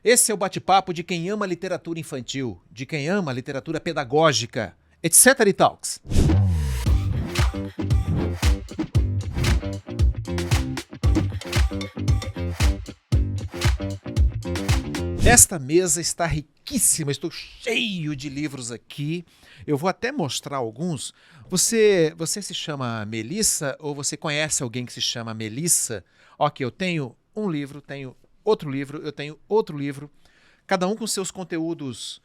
Esse é o bate-papo de quem ama literatura infantil, de quem ama literatura pedagógica, etc. e talks. Esta mesa está riquíssima, estou cheio de livros aqui. Eu vou até mostrar alguns. Você se chama Melissa ou você conhece alguém que se chama Melissa? Ok, eu tenho um livro, tenho outro livro, eu tenho outro livro, cada um com seus conteúdos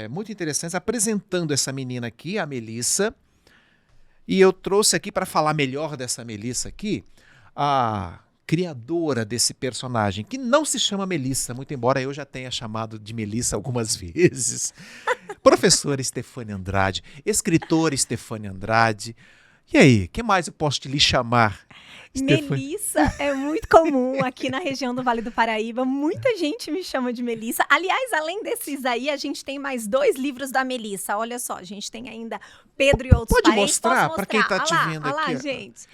muito interessantes, apresentando essa menina aqui, a Melissa. E eu trouxe aqui para falar melhor dessa Melissa aqui, a criadora desse personagem, que não se chama Melissa, muito embora eu já tenha chamado de Melissa algumas vezes. Professora Stefânia Andrade, escritora Stefânia Andrade. E aí, o que mais eu posso lhe chamar? Melissa é muito comum aqui na região do Vale do Paraíba. Muita gente me chama de Melissa. Aliás, além desses aí, a gente tem mais 2 livros da Melissa. Olha só, a gente tem ainda Pedro e Outros Parentes. Pode mostrar para quem está te vendo aqui. Olha lá, gente.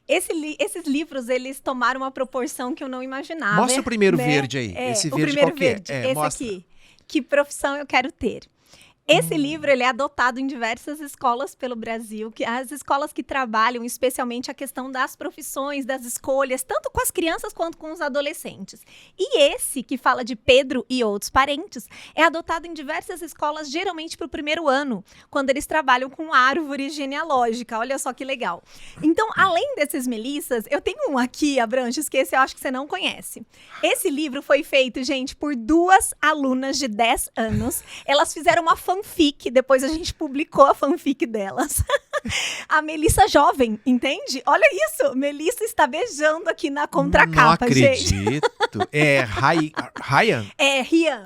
Esses livros, eles tomaram uma proporção que eu não imaginava. Mostra o primeiro verde aí. Esse verde, o primeiro qual que é? verde, esse mostra. aqui. Que profissão eu quero ter? Esse livro ele é adotado em diversas escolas pelo Brasil, as escolas que trabalham especialmente a questão das profissões, das escolhas, tanto com as crianças quanto com os adolescentes. E esse, que fala de Pedro e Outros Parentes, é adotado em diversas escolas, geralmente para o primeiro ano, quando eles trabalham com árvore genealógica. Olha só que legal. Então, além desses Melissas, eu tenho um aqui, Abranches, que esse eu acho que você não conhece. Esse livro foi feito, gente, por 2 alunas de 10 anos. Elas fizeram uma fanfic, depois a gente publicou a fanfic delas. A Melissa jovem, entende? Olha isso, Melissa está beijando aqui na contracapa, gente. Não acredito. É Ryan? É Rian.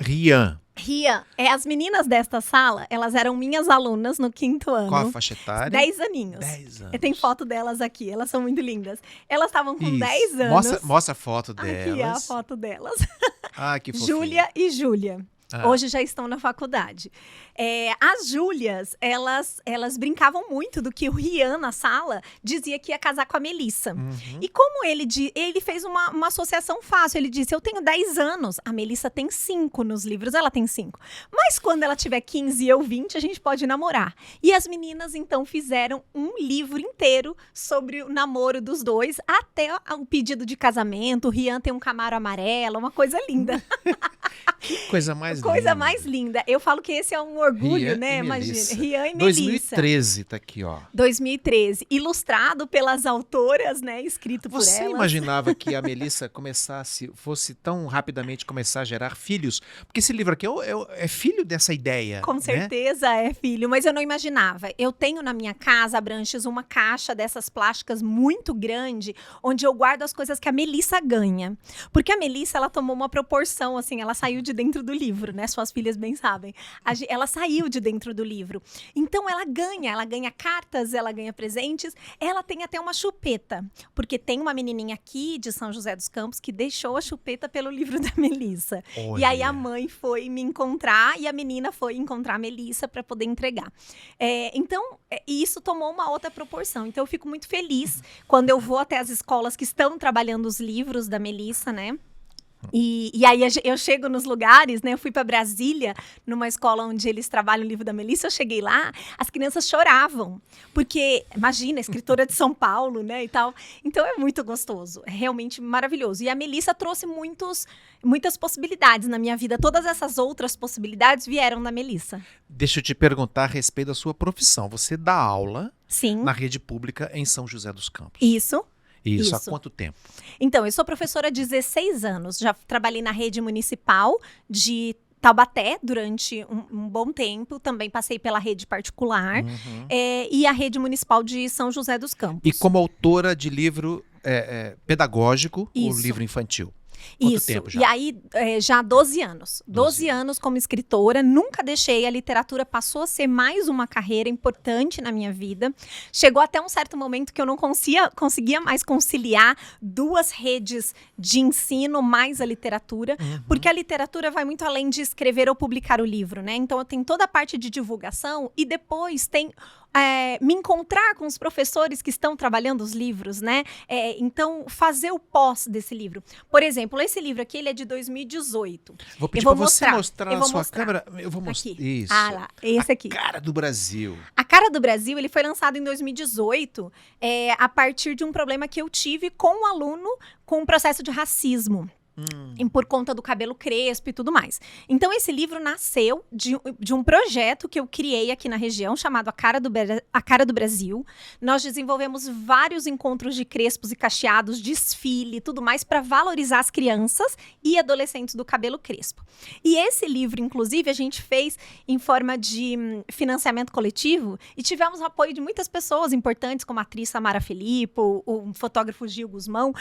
Rian. As meninas desta sala, elas eram minhas alunas no 5º ano. Qual a faixa etária? 10 aninhos. 10 anos. Tem foto delas aqui, elas são muito lindas. Elas estavam com 10 anos. Mostra a foto delas. Aqui é a foto delas. Ah, que fofinho. Júlia e Júlia. Hoje já estão na faculdade. As Júlias, elas brincavam muito do que o Rian, na sala, dizia que ia casar com a Melissa. Uhum. E como ele fez uma associação fácil, ele disse, eu tenho 10 anos, a Melissa tem 5 nos livros, ela tem 5. Mas quando ela tiver 15 e eu 20, a gente pode namorar. E as meninas, então, fizeram um livro inteiro sobre o namoro dos dois, até o pedido de casamento, o Rian tem um Camaro amarelo, uma coisa linda. Que coisa mais linda. Coisa mais linda. Eu falo que esse é um orgulho, Rian né? Imagina. Rian e Melissa. 2013 tá aqui, ó. 2013. Ilustrado pelas autoras, né? Escrito por elas. Você imaginava que a Melissa fosse tão rapidamente começar a gerar filhos? Porque esse livro aqui é filho dessa ideia. Com certeza é filho, mas eu não imaginava. Eu tenho na minha casa, Abranches, uma caixa dessas plásticas muito grande, onde eu guardo as coisas que a Melissa ganha. Porque a Melissa, ela tomou uma proporção, assim, ela saiu de dentro do livro, né? Suas filhas bem sabem. Ela saiu de dentro do livro. Então, ela ganha cartas, ela ganha presentes, ela tem até uma chupeta. Porque tem uma menininha aqui de São José dos Campos que deixou a chupeta pelo livro da Melissa. Olha. E aí, a mãe foi me encontrar e a menina foi encontrar a Melissa para poder entregar. Então, isso tomou uma outra proporção. Então, eu fico muito feliz quando eu vou até as escolas que estão trabalhando os livros da Melissa, né? E aí eu chego nos lugares, né? Eu fui para Brasília, numa escola onde eles trabalham o livro da Melissa. Eu cheguei lá, as crianças choravam. Porque, imagina, escritora de São Paulo, né? E tal. Então é muito gostoso, é realmente maravilhoso. E a Melissa trouxe muitas possibilidades na minha vida. Todas essas outras possibilidades vieram da Melissa. Deixa eu te perguntar a respeito da sua profissão. Você dá aula Sim. na rede pública em São José dos Campos. Isso. Isso, há quanto tempo? Então, eu sou professora há 16 anos. Já trabalhei na rede municipal de Taubaté durante um bom tempo. Também passei pela rede particular. Uhum. E a rede municipal de São José dos Campos. E como autora de livro pedagógico, Isso. o livro infantil? Quanto tempo já? E aí, já há 12 anos. 12 anos como escritora, nunca deixei. A literatura passou a ser mais uma carreira importante na minha vida. Chegou até um certo momento que eu não conseguia mais conciliar 2 redes de ensino mais a literatura, porque a literatura vai muito além de escrever ou publicar o livro, né? Então, eu tenho toda a parte de divulgação e depois tem me encontrar com os professores que estão trabalhando os livros, né? Então, fazer o pós desse livro. Por exemplo, esse livro aqui, ele é de 2018. Vou pedir para você mostrar na sua câmera. Eu vou mostrar. Isso. Ah lá, esse aqui. A Cara do Brasil. A Cara do Brasil, ele foi lançado em 2018, a partir de um problema que eu tive com um aluno com um processo de racismo. Por conta do cabelo crespo e tudo mais. Então, esse livro nasceu de um projeto que eu criei aqui na região, chamado A Cara do Brasil. Nós desenvolvemos vários encontros de crespos e cacheados, desfile e tudo mais, para valorizar as crianças e adolescentes do cabelo crespo. E esse livro, inclusive, a gente fez em forma de financiamento coletivo e tivemos o apoio de muitas pessoas importantes, como a atriz Samara Filippo, o fotógrafo Gil Guzmão,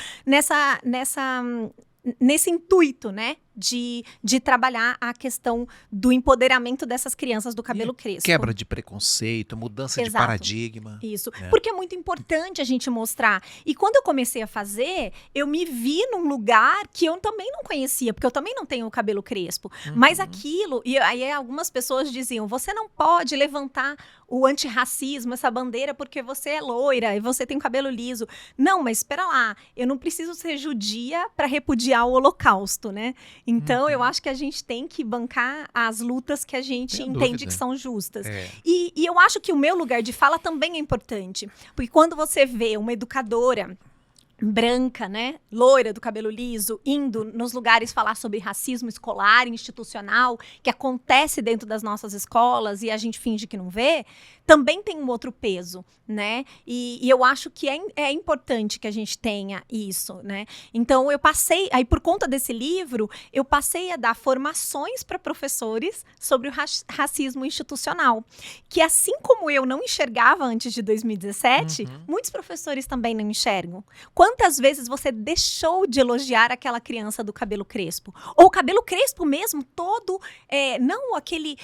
nesse intuito, né, de trabalhar a questão do empoderamento dessas crianças do cabelo crespo. Quebra de preconceito, mudança de paradigma. Isso, porque é muito importante a gente mostrar. E quando eu comecei a fazer, eu me vi num lugar que eu também não conhecia, porque eu também não tenho o cabelo crespo. Mas aquilo, e aí algumas pessoas diziam, você não pode levantar o antirracismo, essa bandeira, porque você é loira e você tem o cabelo liso. Não, mas espera lá, eu não preciso ser judia para repudiar o Holocausto, né? Então, eu acho que a gente tem que bancar as lutas que a gente entende que são justas. E eu acho que o meu lugar de fala também é importante. Porque quando você vê uma educadora branca, né, loira, do cabelo liso, indo nos lugares falar sobre racismo escolar, institucional, que acontece dentro das nossas escolas e a gente finge que não vê, também tem um outro peso, né? E eu acho que é importante que a gente tenha isso, né? Então, eu passei, aí por conta desse livro, eu passei a dar formações para professores sobre o racismo institucional, que assim como eu não enxergava antes de 2017, muitos professores também não enxergam. Quantas vezes você deixou de elogiar aquela criança do cabelo crespo? Ou o cabelo crespo mesmo, todo, não aquele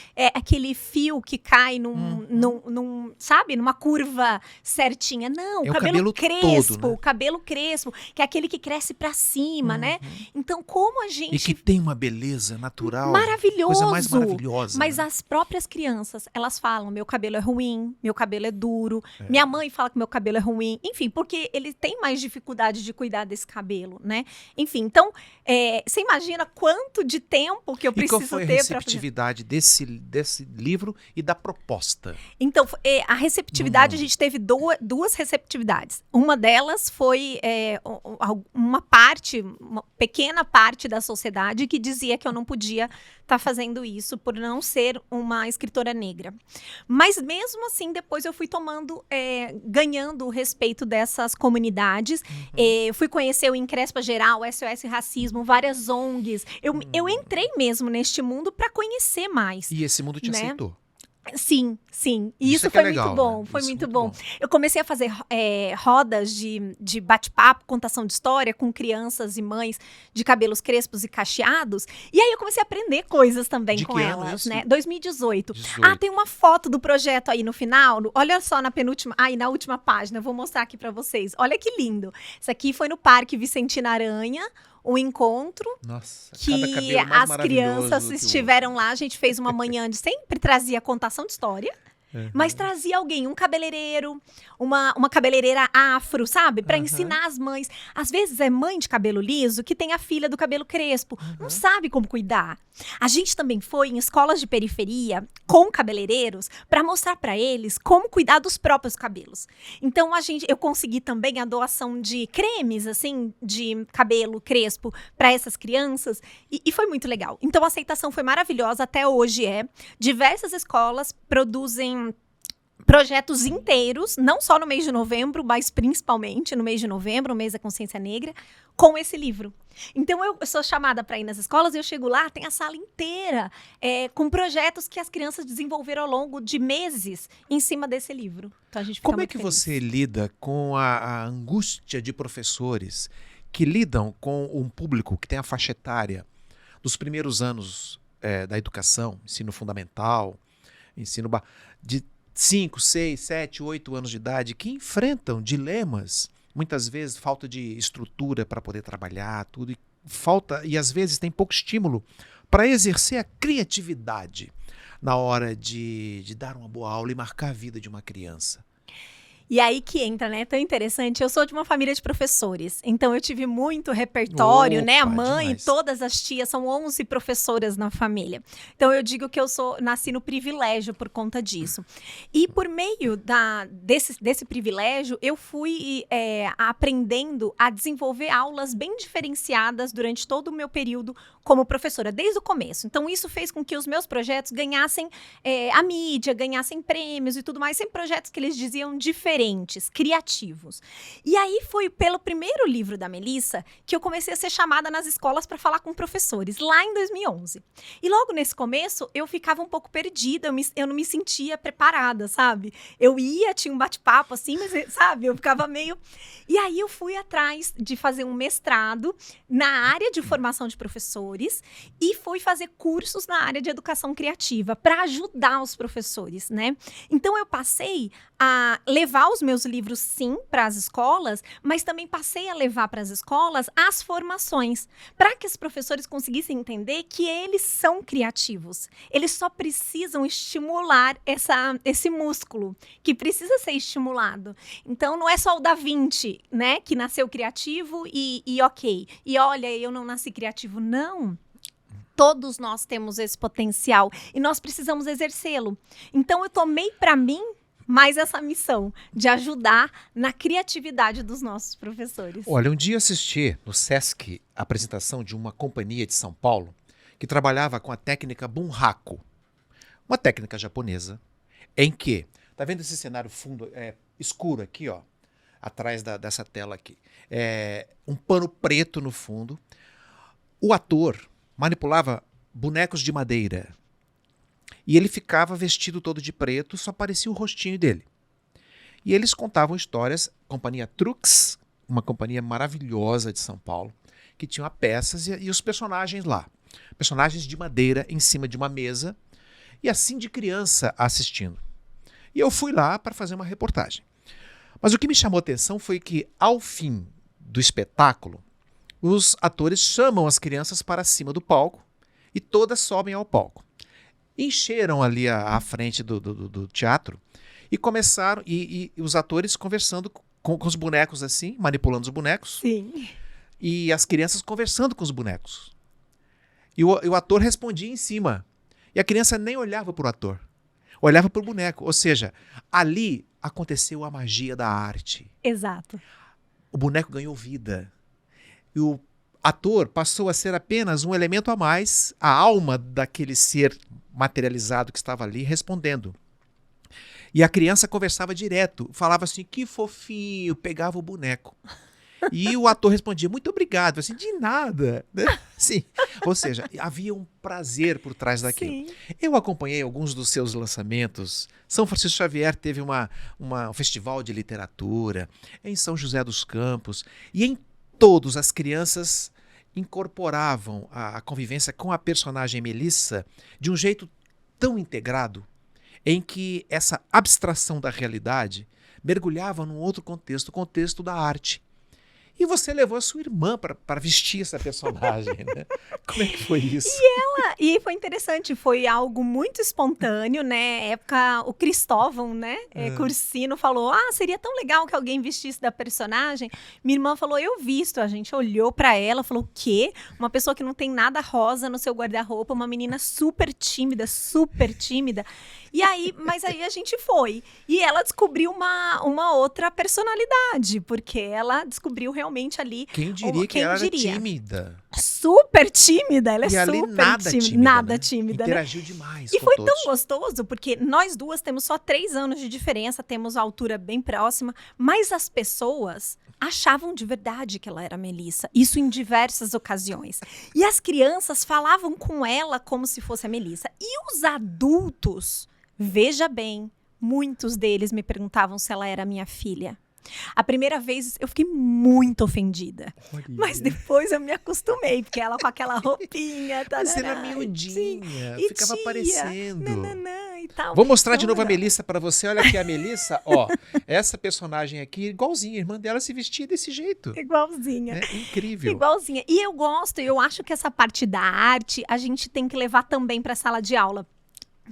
fio que cai sabe, numa curva certinha. Não, o cabelo crespo, todo, né? O cabelo crespo, que é aquele que cresce pra cima, né? Então, como a gente... E que tem uma beleza natural. Maravilhoso. Coisa mais maravilhosa. Mas né? As próprias crianças, elas falam, meu cabelo é ruim, meu cabelo é duro, minha mãe fala que meu cabelo é ruim. Enfim, porque ele tem mais dificuldade de cuidar desse cabelo, né? Enfim, então, você imagina quanto de tempo que eu preciso ter para... E qual foi a receptividade desse livro e da proposta? Então, a receptividade, a gente teve duas receptividades. Uma delas foi uma pequena parte da sociedade que dizia que eu não podia estar fazendo isso por não ser uma escritora negra. Mas mesmo assim, depois eu fui ganhando o respeito dessas comunidades. Fui conhecer o Encrespa Geral, SOS Racismo, várias ONGs. Eu entrei mesmo neste mundo para conhecer mais. E esse mundo te aceitou? Sim. E isso foi legal, muito bom, né? Foi muito bom. Eu comecei a fazer rodas de bate-papo, contação de história com crianças e mães de cabelos crespos e cacheados. E aí eu comecei a aprender coisas também com elas, né? 2018. Tem uma foto do projeto aí no final. Olha só na última página, eu vou mostrar aqui pra vocês. Olha que lindo. Isso aqui foi no Parque Vicentina Aranha. Um encontro. Nossa, que as crianças estiveram lá. A gente fez uma manhã sempre trazia contação de história. Mas trazia alguém, um cabeleireiro, uma cabeleireira afro, sabe? Para ensinar as mães. Às vezes é mãe de cabelo liso que tem a filha do cabelo crespo. Não sabe como cuidar. A gente também foi em escolas de periferia com cabeleireiros para mostrar para eles como cuidar dos próprios cabelos. Então, eu consegui também a doação de cremes, assim, de cabelo crespo para essas crianças. E foi muito legal. Então, a aceitação foi maravilhosa, até hoje Diversas escolas produzem projetos inteiros, não só no mês de novembro, mas principalmente no mês de novembro, o mês da consciência negra, com esse livro. Então, eu sou chamada para ir nas escolas, eu chego lá, tem a sala inteira com projetos que as crianças desenvolveram ao longo de meses em cima desse livro. Então, a gente fica Como é muito que feliz. você lida com a angústia de professores que lidam com um público que tem a faixa etária dos primeiros anos da educação, ensino fundamental, de 5, 6, 7, 8 anos de idade, que enfrentam dilemas, muitas vezes falta de estrutura para poder trabalhar, tudo, e falta e às vezes tem pouco estímulo para exercer a criatividade na hora de dar uma boa aula e marcar a vida de uma criança. E aí que entra, né? Tão interessante. Eu sou de uma família de professores, então eu tive muito repertório, né? A Opa, mãe, demais. todas as tias, são 11 professoras na família. Então eu digo que nasci no privilégio por conta disso. E por meio desse privilégio, eu fui aprendendo a desenvolver aulas bem diferenciadas durante todo o meu período como professora, desde o começo. Então isso fez com que os meus projetos ganhassem a mídia, ganhassem prêmios e tudo mais, sempre projetos que eles diziam diferentes, criativos. E aí foi pelo primeiro livro da Melissa que eu comecei a ser chamada nas escolas para falar com professores, lá em 2011. E logo nesse começo, eu ficava um pouco perdida, eu não me sentia preparada, sabe? Eu tinha um bate-papo assim, mas, sabe, eu ficava meio... E aí eu fui atrás de fazer um mestrado na área de formação de professores e fui fazer cursos na área de educação criativa para ajudar os professores, né? Então eu passei a levar os meus livros, sim, para as escolas, mas também passei a levar para as escolas as formações, para que os professores conseguissem entender que eles são criativos. Eles só precisam estimular esse músculo, que precisa ser estimulado. Então, não é só o Da Vinci, né, que nasceu criativo e ok. E olha, eu não nasci criativo, não. Todos nós temos esse potencial e nós precisamos exercê-lo. Então, eu tomei para mim mais essa missão de ajudar na criatividade dos nossos professores. Olha, um dia assisti no Sesc a apresentação de uma companhia de São Paulo que trabalhava com a técnica Bunraku, uma técnica japonesa, em que, tá vendo esse cenário fundo escuro aqui, ó, atrás dessa tela aqui, um pano preto no fundo. O ator manipulava bonecos de madeira. E ele ficava vestido todo de preto, só aparecia o rostinho dele. E eles contavam histórias, companhia Trux, uma companhia maravilhosa de São Paulo, que tinha peças e os personagens lá. Personagens de madeira em cima de uma mesa, e assim de criança assistindo. E eu fui lá para fazer uma reportagem. Mas o que me chamou a atenção foi que, ao fim do espetáculo, os atores chamam as crianças para cima do palco e todas sobem ao palco. Encheram ali a frente do teatro e começaram, e os atores conversando com os bonecos assim, manipulando os bonecos. Sim. E as crianças conversando com os bonecos. E o ator respondia em cima. E a criança nem olhava para o ator, olhava para o boneco. Ou seja, ali aconteceu a magia da arte. Exato. O boneco ganhou vida. E o ator passou a ser apenas um elemento a mais, a alma daquele ser materializado que estava ali respondendo. E a criança conversava direto, falava assim, que fofinho, pegava o boneco. E o ator respondia, muito obrigado, assim, de nada. Sim. Ou seja, havia um prazer por trás daquilo. Sim. Eu acompanhei alguns dos seus lançamentos. São Francisco Xavier teve um festival de literatura, em São José dos Campos, e em todos as crianças incorporavam a convivência com a personagem Melissa de um jeito tão integrado, em que essa abstração da realidade mergulhava num outro contexto, o contexto da arte. E você levou a sua irmã para vestir essa personagem, né? Como é que foi isso? E foi interessante, foi algo muito espontâneo, né? Época, o Cristóvão, né? Cursino falou, seria tão legal que alguém vestisse da personagem. Minha irmã falou, eu visto. A gente olhou pra ela, falou, o quê? Uma pessoa que não tem nada rosa no seu guarda-roupa, uma menina super tímida, super tímida. Mas aí a gente foi. E ela descobriu uma outra personalidade, porque ela descobriu realmente ali... Quem diria que ela era tímida? Super tímida, ela é ali super nada tímida. Nada né? tímida, Interagiu né? demais E com foi todos. tão gostoso, porque nós duas temos só 3 anos de diferença, temos a altura bem próxima, mas as pessoas achavam de verdade que ela era Melissa. Isso em diversas ocasiões. E as crianças falavam com ela como se fosse a Melissa. E os adultos, veja bem, muitos deles me perguntavam se ela era minha filha. A primeira vez eu fiquei muito ofendida. Olha. Mas depois eu me acostumei, porque ela com aquela roupinha... Mas era miudinha, ficava aparecendo. Nananã, e tal. Vou mostrar de Então, novo a Melissa para você. Olha aqui a Melissa, ó. Essa personagem aqui, igualzinha. A irmã dela se vestia desse jeito. igualzinha. É incrível. Igualzinha. E eu acho que essa parte da arte a gente tem que levar também para a sala de aula.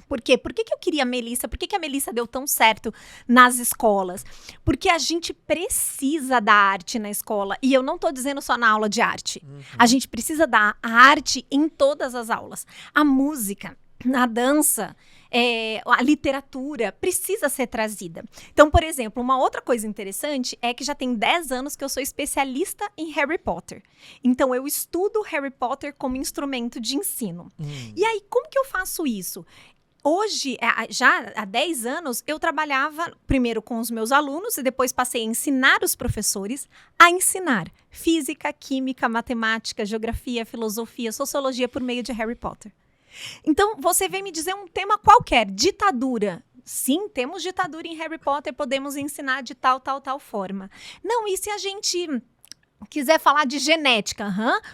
Por quê? Por que eu queria a Melissa? Por que a Melissa deu tão certo nas escolas? Porque a gente precisa da arte na escola. E eu não estou dizendo só na aula de arte. A gente precisa da arte em todas as aulas. A música, a dança, a literatura precisa ser trazida. Então, por exemplo, uma outra coisa interessante é que já tem 10 anos que eu sou especialista em Harry Potter. Então, eu estudo Harry Potter como instrumento de ensino. E aí, como que eu faço isso? Hoje, já há 10 anos, eu trabalhava primeiro com os meus alunos e depois passei a ensinar os professores a ensinar física, química, matemática, geografia, filosofia, sociologia por meio de Harry Potter. Então, você vem me dizer um tema qualquer, ditadura. Sim, temos ditadura em Harry Potter, podemos ensinar de tal forma. Não, e se a gente quiser falar de genética,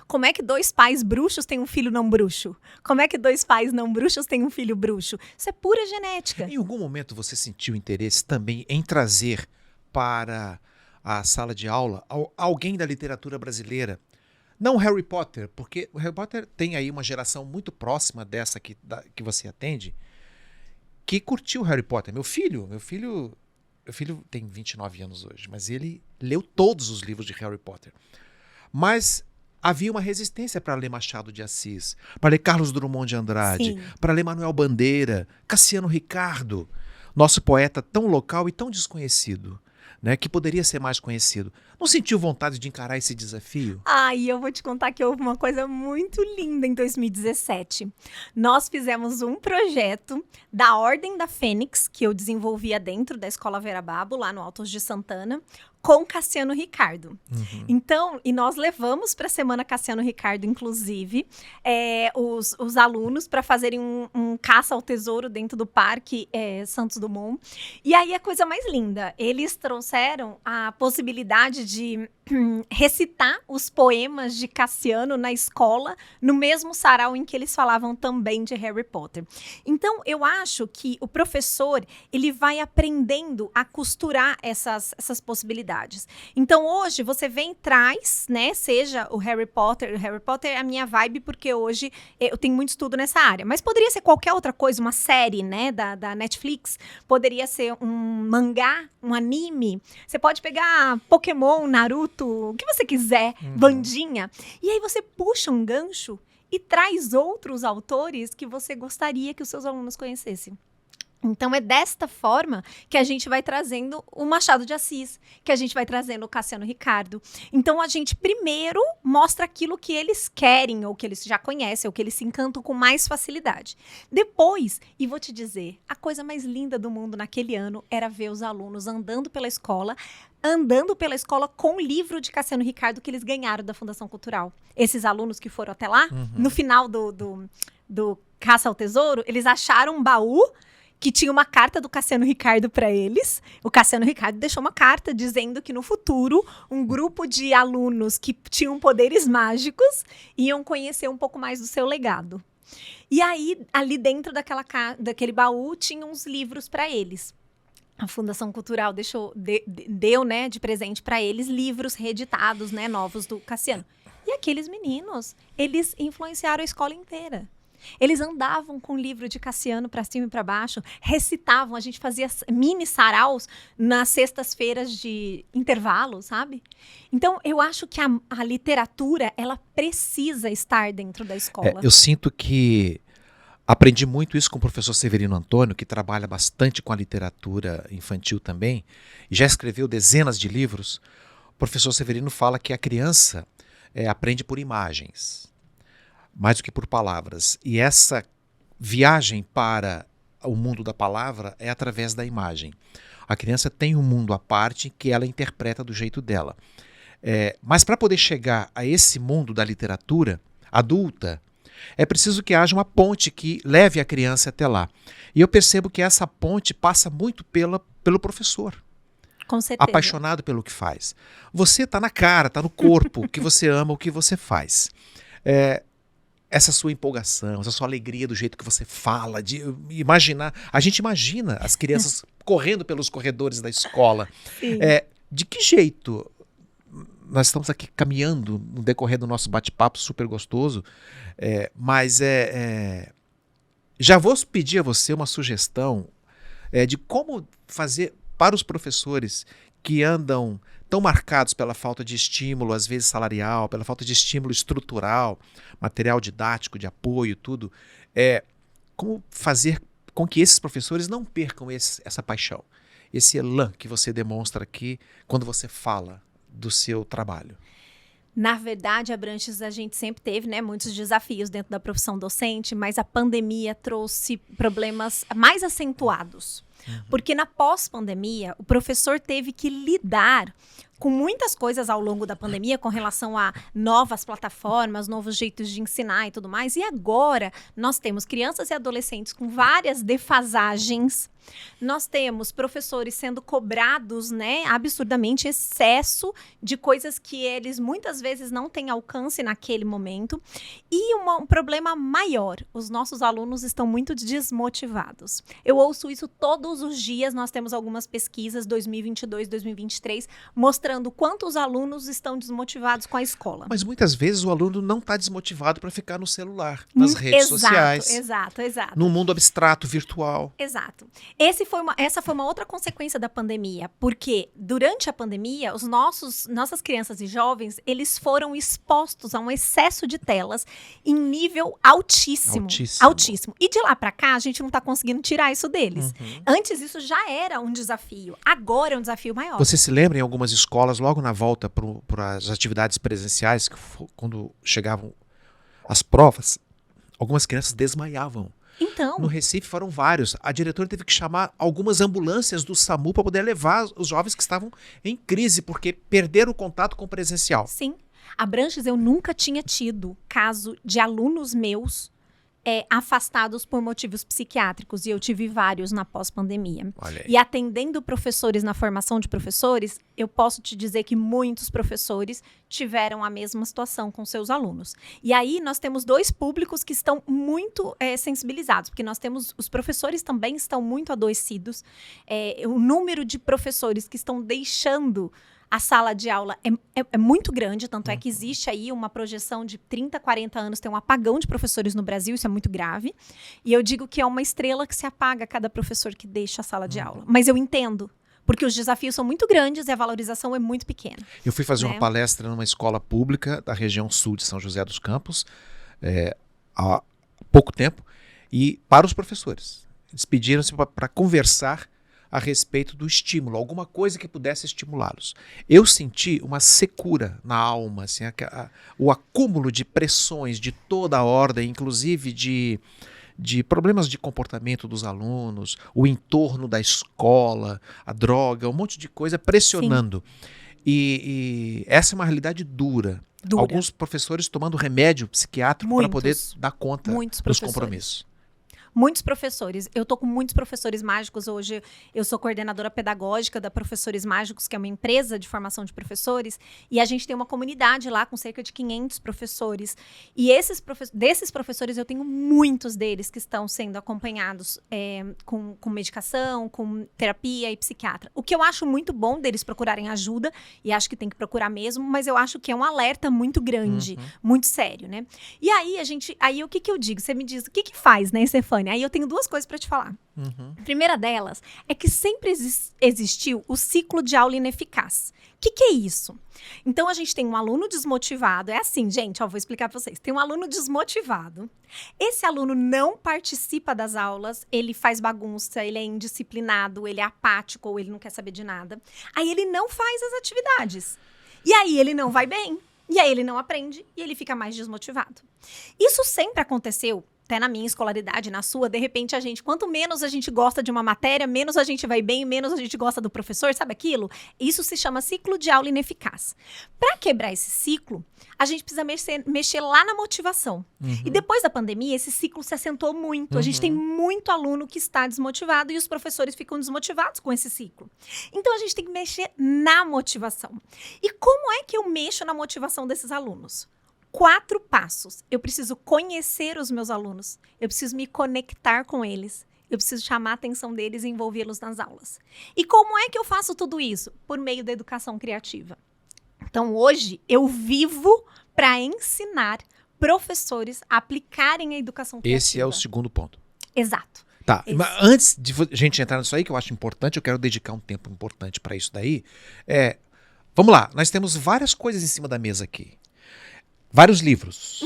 como é que 2 pais bruxos têm um filho não bruxo? Como é que 2 pais não bruxos têm um filho bruxo? Isso é pura genética. Em algum momento você sentiu interesse também em trazer para a sala de aula alguém da literatura brasileira? Não Harry Potter, porque o Harry Potter tem aí uma geração muito próxima dessa que você atende, que curtiu Harry Potter. Meu filho tem 29 anos hoje, mas ele leu todos os livros de Harry Potter. Mas havia uma resistência para ler Machado de Assis, para ler Carlos Drummond de Andrade, para ler Manuel Bandeira, Cassiano Ricardo, nosso poeta tão local e tão desconhecido, né, que poderia ser mais conhecido. Não sentiu vontade de encarar esse desafio? E eu vou te contar que houve uma coisa muito linda em 2017. Nós fizemos um projeto da Ordem da Fênix, que eu desenvolvia dentro da Escola Vera Babo, lá no Altos de Santana, com Cassiano Ricardo. Então, e nós levamos para a Semana Cassiano Ricardo, inclusive, os alunos para fazerem um caça ao tesouro dentro do Parque Santos Dumont. E aí a coisa mais linda, eles trouxeram a possibilidade de recitar os poemas de Cassiano na escola, no mesmo sarau em que eles falavam também de Harry Potter. Então, eu acho que o professor, ele vai aprendendo a costurar essas possibilidades. Então, hoje, você vem e traz, né, seja o Harry Potter é a minha vibe, porque hoje eu tenho muito estudo nessa área, mas poderia ser qualquer outra coisa, uma série, né, da Netflix, poderia ser um mangá, um anime, você pode pegar Pokémon, Naruto, o que você quiser, Vandinha. E aí você puxa um gancho e traz outros autores que você gostaria que os seus alunos conhecessem. Então, é desta forma que a gente vai trazendo o Machado de Assis, que a gente vai trazendo o Cassiano Ricardo. Então, a gente primeiro mostra aquilo que eles querem, ou que eles já conhecem, ou que eles se encantam com mais facilidade. Depois, e vou te dizer, a coisa mais linda do mundo naquele ano era ver os alunos andando pela escola com o livro de Cassiano Ricardo que eles ganharam da Fundação Cultural. Esses alunos que foram até lá, no final do Caça ao Tesouro, eles acharam um baú que tinha uma carta do Cassiano Ricardo para eles. O Cassiano Ricardo deixou uma carta dizendo que no futuro um grupo de alunos que tinham poderes mágicos iam conhecer um pouco mais do seu legado. E aí, ali dentro daquele baú, tinham uns livros para eles. A Fundação Cultural deu, né, de presente para eles livros reeditados, né, novos do Cassiano. E aqueles meninos, eles influenciaram a escola inteira. Eles andavam com o livro de Cassiano para cima e para baixo, recitavam, a gente fazia mini saraus nas sextas-feiras de intervalo, sabe? Então, eu acho que a literatura, ela precisa estar dentro da escola. Eu sinto que aprendi muito isso com o professor Severino Antônio, que trabalha bastante com a literatura infantil também, e já escreveu dezenas de livros. O professor Severino fala que a criança aprende por imagens, mais do que por palavras. E essa viagem para o mundo da palavra é através da imagem. A criança tem um mundo à parte que ela interpreta do jeito dela. Mas para poder chegar a esse mundo da literatura adulta, é preciso que haja uma ponte que leve a criança até lá. E eu percebo que essa ponte passa muito pelo professor. Com certeza. Apaixonado pelo que faz. Você está na cara, está no corpo, o que você ama, o que você faz. essa sua empolgação, essa sua alegria do jeito que você fala, de imaginar. A gente imagina as crianças correndo pelos corredores da escola. Sim. De que jeito nós estamos aqui caminhando no decorrer do nosso bate-papo super gostoso, mas já vou pedir a você uma sugestão de como fazer para os professores que andam tão marcados pela falta de estímulo, às vezes salarial, pela falta de estímulo estrutural, material didático, de apoio, tudo. Como fazer com que esses professores não percam essa paixão, esse elan que você demonstra aqui quando você fala do seu trabalho? Na verdade, Abranches, a gente sempre teve, né, muitos desafios dentro da profissão docente, mas a pandemia trouxe problemas mais acentuados. Porque na pós-pandemia, o professor teve que lidar com muitas coisas ao longo da pandemia com relação a novas plataformas, novos jeitos de ensinar e tudo mais. E agora nós temos crianças e adolescentes com várias defasagens. Nós temos professores sendo cobrados, né, absurdamente, excesso de coisas que eles muitas vezes não têm alcance naquele momento. E um problema maior, os nossos alunos estão muito desmotivados. Eu ouço isso todos os dias, nós temos algumas pesquisas, 2022, 2023, mostrando quantos alunos estão desmotivados com a escola. Mas muitas vezes o aluno não está desmotivado para ficar no celular, nas redes sociais. Exato. No mundo abstrato, virtual. Exato. Essa foi uma outra consequência da pandemia, porque durante a pandemia, nossas crianças e jovens, eles foram expostos a um excesso de telas em nível altíssimo. E de lá para cá, a gente não está conseguindo tirar isso deles. Antes isso já era um desafio, agora é um desafio maior. Você se lembra em algumas escolas, logo na volta para as atividades presenciais, quando chegavam as provas, algumas crianças desmaiavam. Então, no Recife foram vários. A diretora teve que chamar algumas ambulâncias do SAMU para poder levar os jovens que estavam em crise, porque perderam o contato com o presencial. Sim. Abranches, eu nunca tinha tido caso de alunos meus afastados por motivos psiquiátricos, e eu tive vários na pós-pandemia. E atendendo professores na formação de professores, eu posso te dizer que muitos professores tiveram a mesma situação com seus alunos. E aí nós temos dois públicos que estão muito sensibilizados, porque nós temos, os professores também estão muito adoecidos, o número de professores que estão deixando a sala de aula é muito grande, tanto é que existe aí uma projeção de 30, 40 anos, tem um apagão de professores no Brasil, isso é muito grave. E eu digo que é uma estrela que se apaga a cada professor que deixa a sala de aula. Mas eu entendo, porque os desafios são muito grandes e a valorização é muito pequena. Eu fui fazer uma palestra numa escola pública da região sul de São José dos Campos, há pouco tempo, e para os professores. Eles pediram-se para conversar a respeito do estímulo, alguma coisa que pudesse estimulá-los. Eu senti uma secura na alma, assim, o acúmulo de pressões de toda a ordem, inclusive de problemas de comportamento dos alunos, o entorno da escola, a droga, um monte de coisa pressionando. E essa é uma realidade dura. Alguns professores tomando remédio psiquiátrico para poder dar conta dos compromissos. Muitos professores. Eu estou com muitos professores mágicos hoje. Eu sou coordenadora pedagógica da Professores Mágicos, que é uma empresa de formação de professores. E a gente tem uma comunidade lá com cerca de 500 professores. E desses professores, eu tenho muitos deles que estão sendo acompanhados com medicação, com terapia e psiquiatra. O que eu acho muito bom deles procurarem ajuda, e acho que tem que procurar mesmo, mas eu acho que é um alerta muito grande, muito sério, né? E aí o que eu digo? Você me diz, o que faz, né, Stefânia? Aí eu tenho duas coisas para te falar. A primeira delas é que sempre existiu o ciclo de aula ineficaz. O que é isso? Então, a gente tem um aluno desmotivado. É assim, gente, vou explicar para vocês. Tem um aluno desmotivado. Esse aluno não participa das aulas, ele faz bagunça, ele é indisciplinado, ele é apático ou ele não quer saber de nada. Aí ele não faz as atividades. E aí ele não vai bem. E aí ele não aprende e ele fica mais desmotivado. Isso sempre aconteceu. Até na minha escolaridade, na sua, de repente quanto menos a gente gosta de uma matéria, menos a gente vai bem, menos a gente gosta do professor, sabe aquilo? Isso se chama ciclo de aula ineficaz. Para quebrar esse ciclo, a gente precisa mexer lá na motivação. E depois da pandemia, esse ciclo se acentuou muito. A gente tem muito aluno que está desmotivado e os professores ficam desmotivados com esse ciclo. Então, a gente tem que mexer na motivação. E como é que eu mexo na motivação desses alunos? 4 passos. Eu preciso conhecer os meus alunos. Eu preciso me conectar com eles. Eu preciso chamar a atenção deles e envolvê-los nas aulas. E como é que eu faço tudo isso? Por meio da educação criativa. Então, hoje, eu vivo para ensinar professores a aplicarem a educação criativa. Esse é o segundo ponto. Exato. Tá, mas antes de a gente entrar nisso aí, que eu acho importante, eu quero dedicar um tempo importante para isso daí. Vamos lá, nós temos várias coisas em cima da mesa aqui. Vários livros.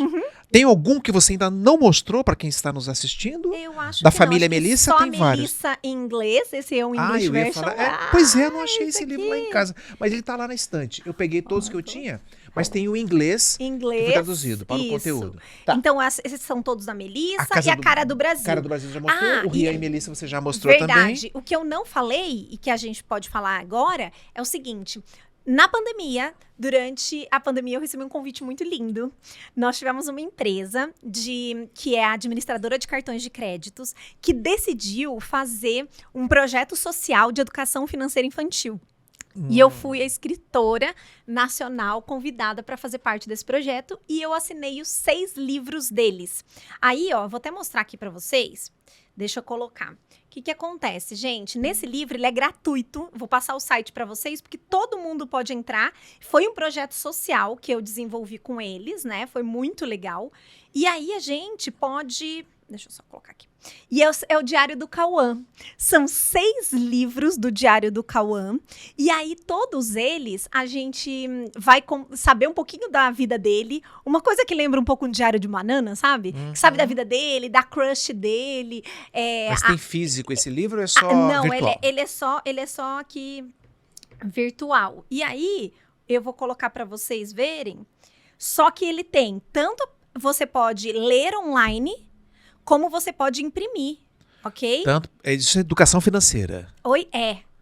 Tem algum que você ainda não mostrou para quem está nos assistindo? Eu acho da que família não, acho que Melissa só tem vários. Melissa em inglês, esse é o English eu ia version. falar. Pois é, eu não achei esse aqui. livro lá em casa. Mas ele tá lá na estante. Eu peguei todos que eu tinha, mas tem o inglês que foi traduzido para o conteúdo. Tá. Então, esses são todos da Melissa e a do, Cara do Brasil. Cara do Brasil já mostrou, o Rian e Melissa você já mostrou verdade. também. Verdade. O que eu não falei e que a gente pode falar agora é o seguinte. Na pandemia, durante a pandemia, eu recebi um convite muito lindo. Nós tivemos uma empresa que é a administradora de cartões de créditos que decidiu fazer um projeto social de educação financeira infantil. E eu fui a escritora nacional convidada para fazer parte desse projeto e eu assinei os 6 livros deles. Aí, ó, vou até mostrar aqui para vocês. Deixa eu colocar. O que acontece, gente? Nesse livro, ele é gratuito. Vou passar o site para vocês, porque todo mundo pode entrar. Foi um projeto social que eu desenvolvi com eles, né? Foi muito legal. E aí, a gente pode... Deixa eu só colocar aqui. E é o Diário do Cauã. São 6 livros do Diário do Cauã. E aí, todos eles, a gente vai saber um pouquinho da vida dele. Uma coisa que lembra um pouco um Diário de uma Nana, sabe? Que sabe da vida dele, da crush dele. Mas tem físico esse livro ou é só não, virtual? ele é só aqui virtual. E aí, eu vou colocar para vocês verem. Só que ele tem tanto... Você pode ler online... como você pode imprimir, ok? Tanto, isso é educação financeira.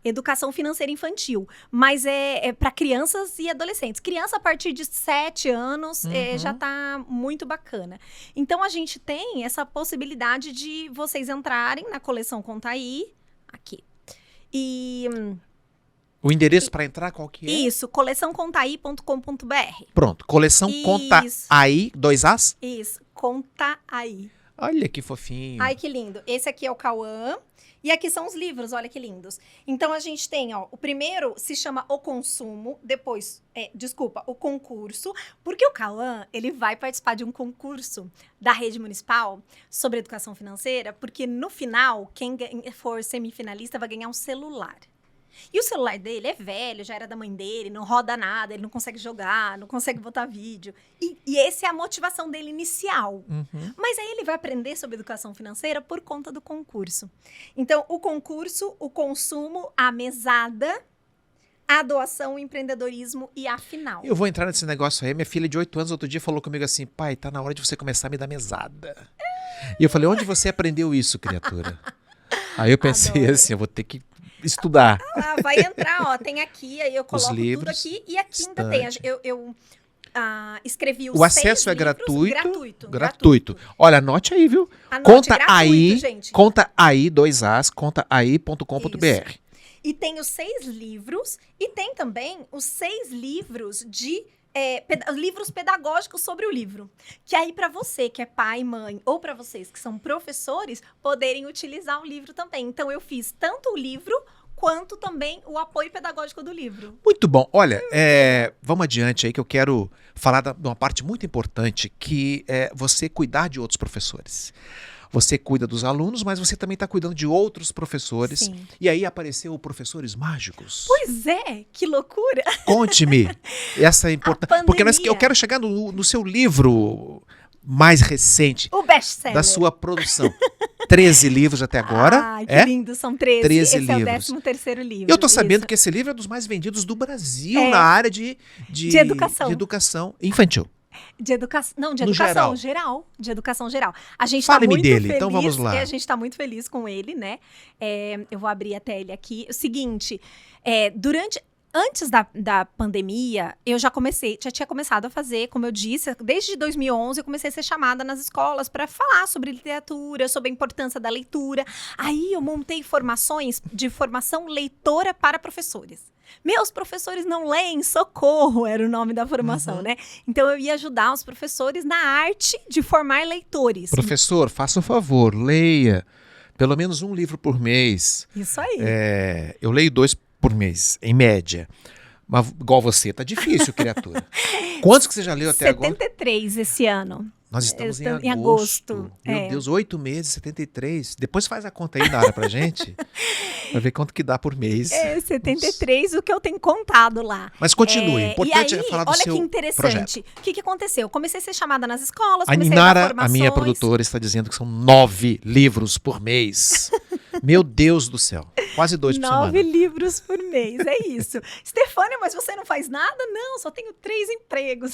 Educação financeira infantil, mas é para crianças e adolescentes. Criança a partir de 7 anos já tá muito bacana. Então, a gente tem essa possibilidade de vocês entrarem na coleção Contaí, aqui. E... O endereço para entrar qual que é? Isso, coleçãocontaí.com.br. Pronto, coleção Contaí, 2 As? Isso, Contaí. Olha que fofinho. Ai, que lindo. Esse aqui é o Cauã. E aqui são os livros, olha que lindos. Então, a gente tem, ó, o primeiro se chama O Consumo, depois, o Concurso, porque o Cauã, ele vai participar de um concurso da rede municipal sobre educação financeira, porque no final, quem for semifinalista vai ganhar um celular. E o celular dele é velho, já era da mãe dele, não roda nada, ele não consegue jogar, não consegue botar vídeo. E essa é a motivação dele inicial. Mas aí ele vai aprender sobre educação financeira por conta do concurso. Então, o concurso, o consumo, a mesada, a doação, o empreendedorismo e a final. Eu vou entrar nesse negócio aí. Minha filha de 8 anos outro dia falou comigo assim, pai, tá na hora de você começar a me dar mesada. E eu falei, onde você aprendeu isso, criatura? Aí eu pensei assim, eu vou ter que estudar. Vai entrar, ó, tem aqui, aí eu coloco tudo aqui e aqui ainda tem. Eu escrevi os 6 livros. O acesso é gratuito. Olha, anote aí, viu? Conta aí, gente. Conta aí, 2 As, contaai.com.br. E tem os 6 livros e tem também os 6 livros de livros pedagógicos sobre o livro. Que aí para você que é pai, mãe, ou para vocês que são professores, poderem utilizar o livro também. Então eu fiz tanto o livro quanto também o apoio pedagógico do livro. Muito bom. Olha, vamos adiante aí que eu quero falar de uma parte muito importante que é você cuidar de outros professores. Você cuida dos alunos, mas você também está cuidando de outros professores. Sim. E aí apareceu Professores Mágicos. Pois é, que loucura. Conte-me. Essa é importante. Porque eu quero chegar no seu livro mais recente. O best-seller. Da sua produção. 13 livros até agora. Ai, que lindo, são 13. 13 esse livros. É o 13º livro. Eu tô sabendo que esse livro é dos mais vendidos do Brasil na área de educação infantil. De educação geral. De educação geral. A gente Fale-me tá muito dele, feliz, então vamos lá. A gente está muito feliz com ele, né? Eu vou abrir até ele aqui. O seguinte, antes da pandemia, eu já tinha começado a fazer, como eu disse, desde 2011 eu comecei a ser chamada nas escolas para falar sobre literatura, sobre a importância da leitura. Aí eu montei formações de formação leitora para professores. Meus professores não leem, socorro, era o nome da formação, né? Então eu ia ajudar os professores na arte de formar leitores. Professor, faça um favor, leia pelo menos um livro por mês. Isso aí. Eu leio 2 por mês, em média. Mas igual você, tá difícil, criatura. Quantos que você já leu até agora? 73 esse ano. Nós estamos em agosto. agosto. Meu Deus, 8 meses, 73. Depois faz a conta aí, Nara, pra gente. Pra ver quanto que dá por mês. 73, o que eu tenho contado lá. Mas continue, importante e aí, é falar do olha seu que interessante. projeto. O que aconteceu? Eu comecei a ser chamada nas escolas, A comecei a dar Nara, a formações. minha produtora, está dizendo que são 9 livros por mês. Meu Deus do céu. Quase 2 por semana. 9 livros por mês, é isso. Stefânia, mas você não faz nada? Não, só tenho 3 empregos.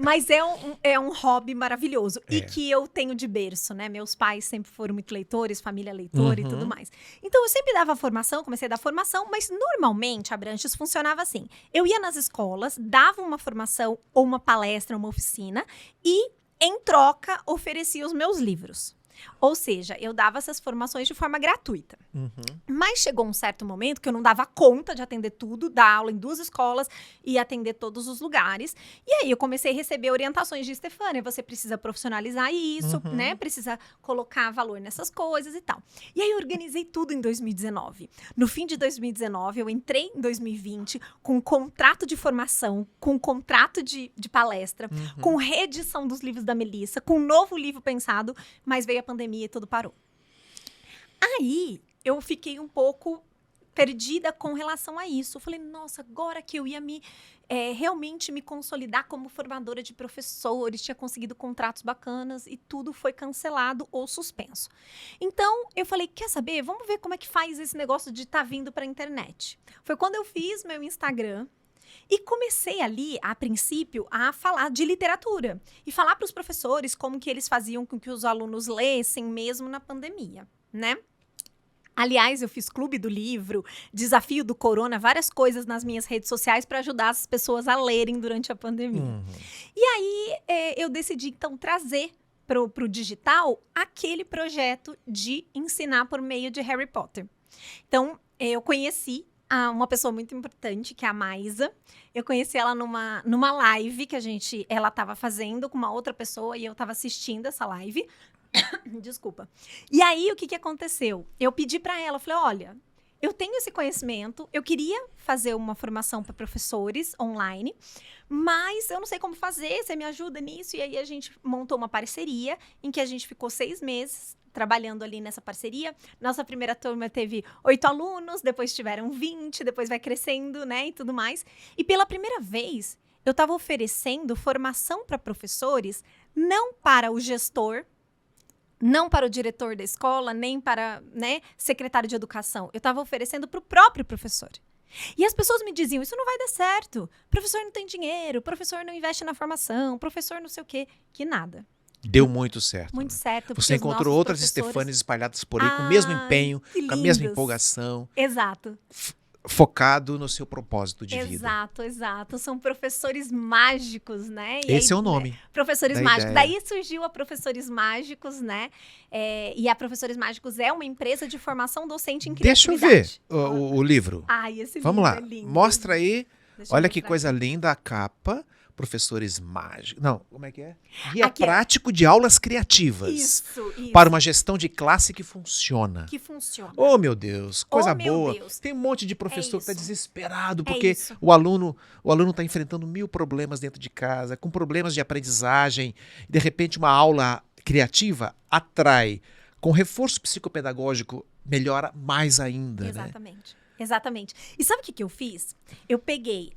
Mas é um hobby maravilhoso. E que eu tenho de berço, né? Meus pais sempre foram muito leitores, família leitora e tudo mais. Então, eu sempre dava formação, comecei a dar formação, mas normalmente, Abranches, funcionava assim. Eu ia nas escolas, dava uma formação ou uma palestra, uma oficina e, em troca, oferecia os meus livros. Ou seja, eu dava essas formações de forma gratuita. Mas chegou um certo momento que eu não dava conta de atender tudo, dar aula em 2 escolas e atender todos os lugares. E aí eu comecei a receber orientações de Stefânia, você precisa profissionalizar isso, né? Precisa colocar valor nessas coisas e tal. E aí eu organizei tudo em 2019. No fim de 2019, eu entrei em 2020 com um contrato de formação, com um contrato de palestra, com reedição dos livros da Melissa, com um novo livro pensado, mas veio a pandemia e tudo parou. Aí, eu fiquei um pouco perdida com relação a isso. Eu falei, nossa, agora que eu ia realmente me consolidar como formadora de professores, tinha conseguido contratos bacanas e tudo foi cancelado ou suspenso. Então, eu falei, quer saber? Vamos ver como é que faz esse negócio de estar vindo para a internet. Foi quando eu fiz meu Instagram. E comecei ali, a princípio, a falar de literatura. E falar para os professores como que eles faziam com que os alunos lessem mesmo na pandemia, né? Aliás, eu fiz clube do livro, desafio do corona, várias coisas nas minhas redes sociais para ajudar as pessoas a lerem durante a pandemia. E aí, eu decidi, então, trazer para o digital aquele projeto de ensinar por meio de Harry Potter. Então, eu conheci uma pessoa muito importante, que é a Maisa. Eu conheci ela numa live que ela estava fazendo com uma outra pessoa e eu estava assistindo essa live. Desculpa. E aí, o que aconteceu? Eu pedi para ela, falei, olha, eu tenho esse conhecimento, eu queria fazer uma formação para professores online, mas eu não sei como fazer, você me ajuda nisso? E aí, a gente montou uma parceria em que a gente ficou 6 meses trabalhando ali nessa parceria. Nossa primeira turma teve 8 alunos, depois tiveram 20, depois vai crescendo, né, e tudo mais. E pela primeira vez, eu estava oferecendo formação para professores, não para o gestor, não para o diretor da escola, nem para, né, secretário de educação. Eu estava oferecendo para o próprio professor. E as pessoas me diziam, isso não vai dar certo. Professor não tem dinheiro, professor não investe na formação, professor não sei o quê. Que nada. Deu muito certo. Muito certo. Você encontrou outras Stefânias espalhadas por aí com o mesmo empenho, com a mesma empolgação. Exato. Focado no seu propósito de vida. Exato. São professores mágicos, né? E Esse aí, é o nome. Professores da Mágicos. ideia. Daí surgiu a Professores Mágicos, né? E a Professores Mágicos é uma empresa de formação docente em Deixa eu criatividade. ver o livro. Ai, esse Vamos livro lá. é lindo. Mostra aí. Deixa eu Olha que mostrar coisa aqui. linda a capa. Professores mágicos. Não, como é que é? Guia Aqui, ó. prático de aulas criativas. Isso. Para uma gestão de classe que funciona. Que funciona. Oh, meu Deus, coisa meu boa. Deus. Tem um monte de professor que está isso. desesperado, É porque isso. o aluno está enfrentando 1000 problemas dentro de casa, com problemas de aprendizagem. De repente, uma aula criativa atrai. Com reforço psicopedagógico, melhora mais ainda, né? Exatamente. E sabe o que eu fiz? Eu peguei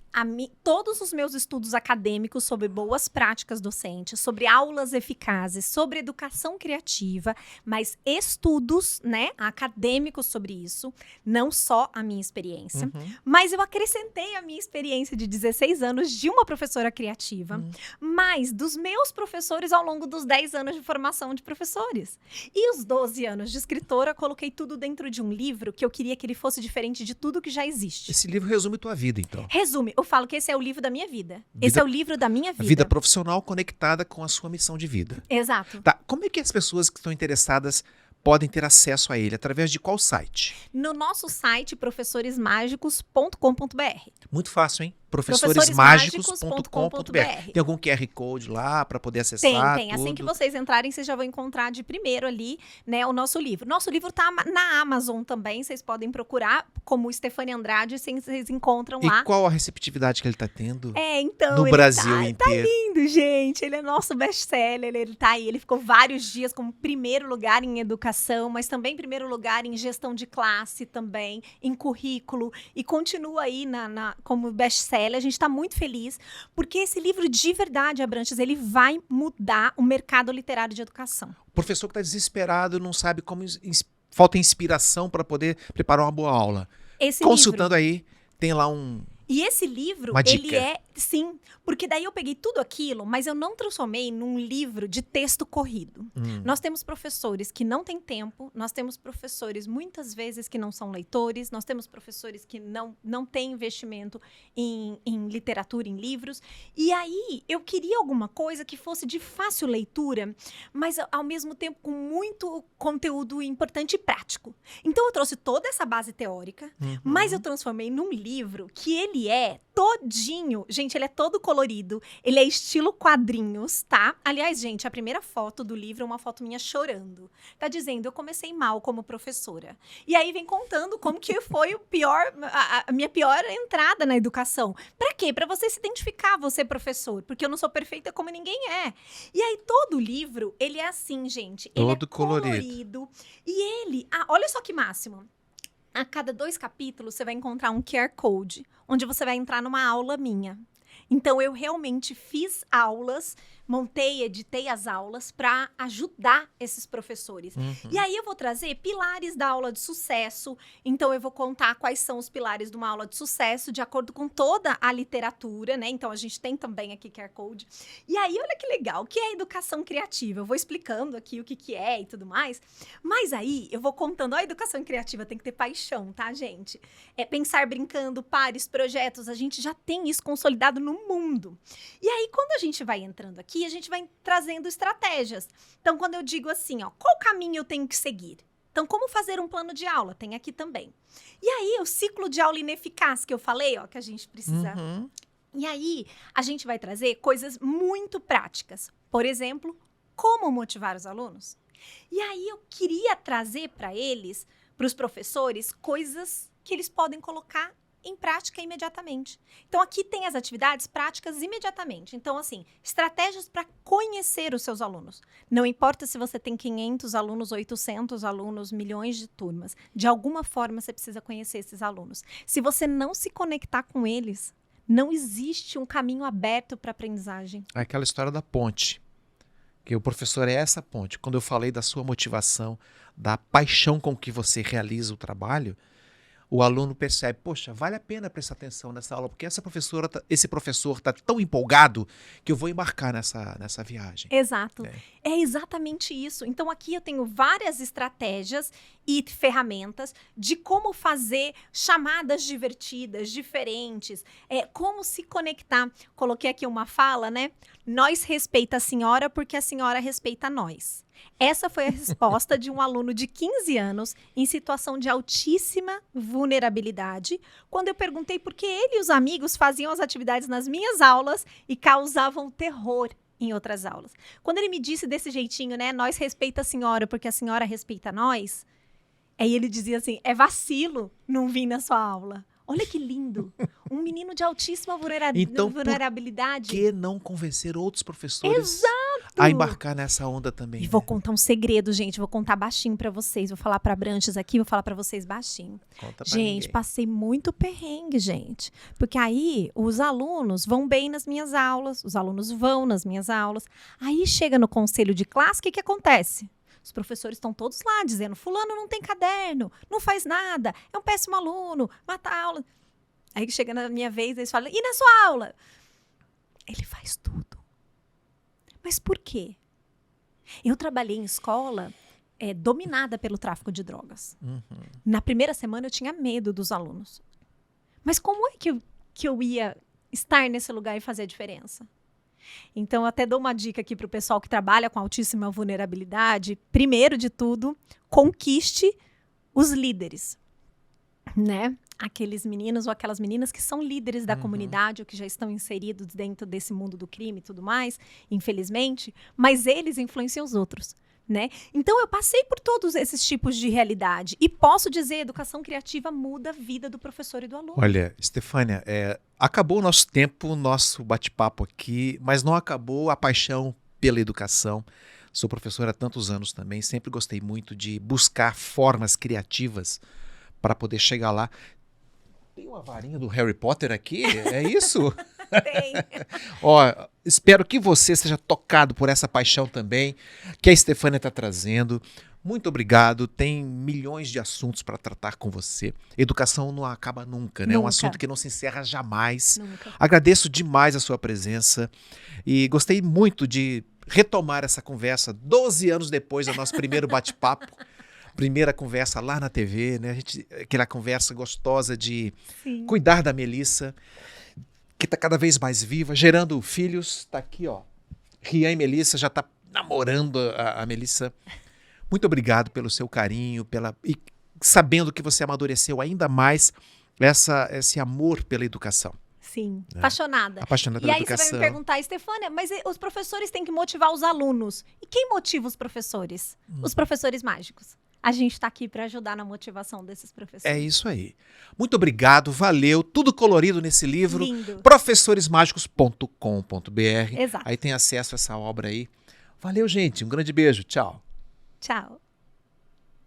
todos os meus estudos acadêmicos sobre boas práticas docentes, sobre aulas eficazes, sobre educação criativa, mas estudos, né, acadêmicos sobre isso, não só a minha experiência, mas eu acrescentei a minha experiência de 16 anos de uma professora criativa, mais dos meus professores ao longo dos 10 anos de formação de professores. E os 12 anos de escritora, coloquei tudo dentro de um livro que eu queria que ele fosse diferente de tudo que já existe. Esse livro resume tua vida, então. Resume, eu falo que esse é o livro da minha vida. Esse é o livro da minha vida. A vida profissional conectada com a sua missão de vida. Exato. Tá, como é que as pessoas que estão interessadas podem ter acesso a ele? Através de qual site? No nosso site, professoresmágicos.com.br. Muito fácil, hein? professoresmágicos.com.br. Tem algum QR Code lá para poder acessar? Tem. Assim que vocês entrarem, vocês já vão encontrar de primeiro ali, né, o nosso livro. Nosso livro tá na Amazon também, vocês podem procurar como Stefania Andrade, vocês encontram lá. E qual a receptividade que ele tá tendo então, no Brasil inteiro? Tá lindo, gente. Ele é nosso best-seller, ele tá aí. Ele ficou vários dias como primeiro lugar em educação, mas também primeiro lugar em gestão de classe também, em currículo, e continua aí como best-seller. A gente está muito feliz, porque esse livro de verdade, Abrantes, ele vai mudar o mercado literário de educação. O professor que está desesperado, não sabe como, falta inspiração para poder preparar uma boa aula. Consultando aí, tem lá E esse livro, ele sim, porque daí eu peguei tudo aquilo, mas eu não transformei num livro de texto corrido. Nós temos professores que não têm tempo, nós temos professores muitas vezes que não são leitores, nós temos professores que não têm investimento em literatura, em livros, e aí eu queria alguma coisa que fosse de fácil leitura, mas ao mesmo tempo com muito conteúdo importante e prático. Então eu trouxe toda essa base teórica, mas eu transformei num livro que ele é todinho, gente, ele é todo colorido, ele é estilo quadrinhos, tá? Aliás, gente, a primeira foto do livro é uma foto minha chorando. Tá dizendo, eu comecei mal como professora. E aí vem contando como que foi a minha pior entrada na educação. Pra quê? Pra você se identificar, você professor, porque eu não sou perfeita como ninguém é. E aí todo o livro, ele é assim, gente. Ele todo colorido. E ele, olha só que máximo. A cada 2 capítulos, você vai encontrar um QR Code, onde você vai entrar numa aula minha. Então, eu realmente fiz aulas, montei, editei as aulas para ajudar esses professores. E aí, eu vou trazer pilares da aula de sucesso. Então, eu vou contar quais são os pilares de uma aula de sucesso, de acordo com toda a literatura, né? Então, a gente tem também aqui QR Code. E aí, olha que legal, o que é educação criativa? Eu vou explicando aqui o que é e tudo mais. Mas aí, eu vou contando, a educação criativa tem que ter paixão, tá, gente? É pensar brincando, pares, projetos, a gente já tem isso consolidado no mundo. E aí, quando a gente vai entrando aqui, a gente vai trazendo estratégias. Então, quando eu digo assim, qual caminho eu tenho que seguir? Então, como fazer um plano de aula? Tem aqui também. E aí, o ciclo de aula ineficaz que eu falei, que a gente precisa... E aí, a gente vai trazer coisas muito práticas. Por exemplo, como motivar os alunos? E aí, eu queria trazer para eles, para os professores, coisas que eles podem colocar em prática imediatamente. Então, aqui tem as atividades práticas imediatamente. Então, assim, estratégias para conhecer os seus alunos. Não importa se você tem 500 alunos, 800 alunos, milhões de turmas. De alguma forma, você precisa conhecer esses alunos. Se você não se conectar com eles, não existe um caminho aberto para aprendizagem. É aquela história da ponte. Que o professor é essa ponte. Quando eu falei da sua motivação, da paixão com que você realiza o trabalho, o aluno percebe, poxa, vale a pena prestar atenção nessa aula, porque esse professor está tão empolgado que eu vou embarcar nessa viagem. Exato. É exatamente isso. Então, aqui eu tenho várias estratégias e ferramentas de como fazer chamadas divertidas, diferentes, como se conectar. Coloquei aqui uma fala, né? Nós respeita a senhora porque a senhora respeita nós. Essa foi a resposta de um aluno de 15 anos em situação de altíssima vulnerabilidade, quando eu perguntei por que ele e os amigos faziam as atividades nas minhas aulas e causavam terror em outras aulas. Quando ele me disse desse jeitinho, né, nós respeita a senhora porque a senhora respeita nós, aí ele dizia assim, é vacilo não vir na sua aula. Olha que lindo. Um menino de altíssima vulnerabilidade. Por que não convencer outros professores a embarcar nessa onda também? E vou contar um segredo, gente. Vou contar baixinho pra vocês. Vou falar pra Abrantes aqui, vou falar pra vocês baixinho. Conta pra gente, ninguém. Passei muito perrengue, gente. Porque aí os alunos vão bem nas minhas aulas, os alunos vão nas minhas aulas. Aí chega no conselho de classe, o que acontece? Os professores estão todos lá dizendo, fulano não tem caderno, não faz nada, é um péssimo aluno, mata a aula. Aí chega na minha vez, eles falam, e na sua aula? Ele faz tudo. Mas por quê? Eu trabalhei em escola dominada pelo tráfico de drogas. Na primeira semana eu tinha medo dos alunos. Mas como é que eu ia estar nesse lugar e fazer a diferença? Então, eu até dou uma dica aqui para o pessoal que trabalha com altíssima vulnerabilidade. Primeiro de tudo, conquiste os líderes, né? Aqueles meninos ou aquelas meninas que são líderes da comunidade ou que já estão inseridos dentro desse mundo do crime e tudo mais, infelizmente, mas eles influenciam os outros, né? Então eu passei por todos esses tipos de realidade e posso dizer, educação criativa muda a vida do professor e do aluno. Olha, Estefânia, acabou o nosso tempo, o nosso bate-papo aqui, mas não acabou a paixão pela educação. Sou professor há tantos anos também, sempre gostei muito de buscar formas criativas para poder chegar lá. Tem uma varinha do Harry Potter aqui? É isso? Tem. Ó, espero que você seja tocado por essa paixão também que a Estefânia está trazendo. Muito obrigado. Tem milhões de assuntos para tratar com você. Educação não acaba nunca, né? É um assunto que não se encerra jamais. Nunca. Agradeço demais a sua presença e gostei muito de retomar essa conversa 12 anos depois do nosso primeiro bate-papo. Primeira conversa lá na TV, né? Aquela conversa gostosa de Sim. cuidar da Melissa, que está cada vez mais viva, gerando filhos. Está aqui, ó. Rian e Melissa já está namorando a Melissa. Muito obrigado pelo seu carinho, e sabendo que você amadureceu ainda mais esse amor pela educação. Sim, apaixonada. Apaixonada E pela aí educação. você vai me perguntar, Estefânia, mas os professores têm que motivar os alunos. E quem motiva os professores? Os professores mágicos. A gente está aqui para ajudar na motivação desses professores. É isso aí. Muito obrigado, valeu. Tudo colorido nesse livro. Lindo. professoresmágicos.com.br. Exato. Aí tem acesso a essa obra aí. Valeu, gente. Um grande beijo. Tchau. Tchau.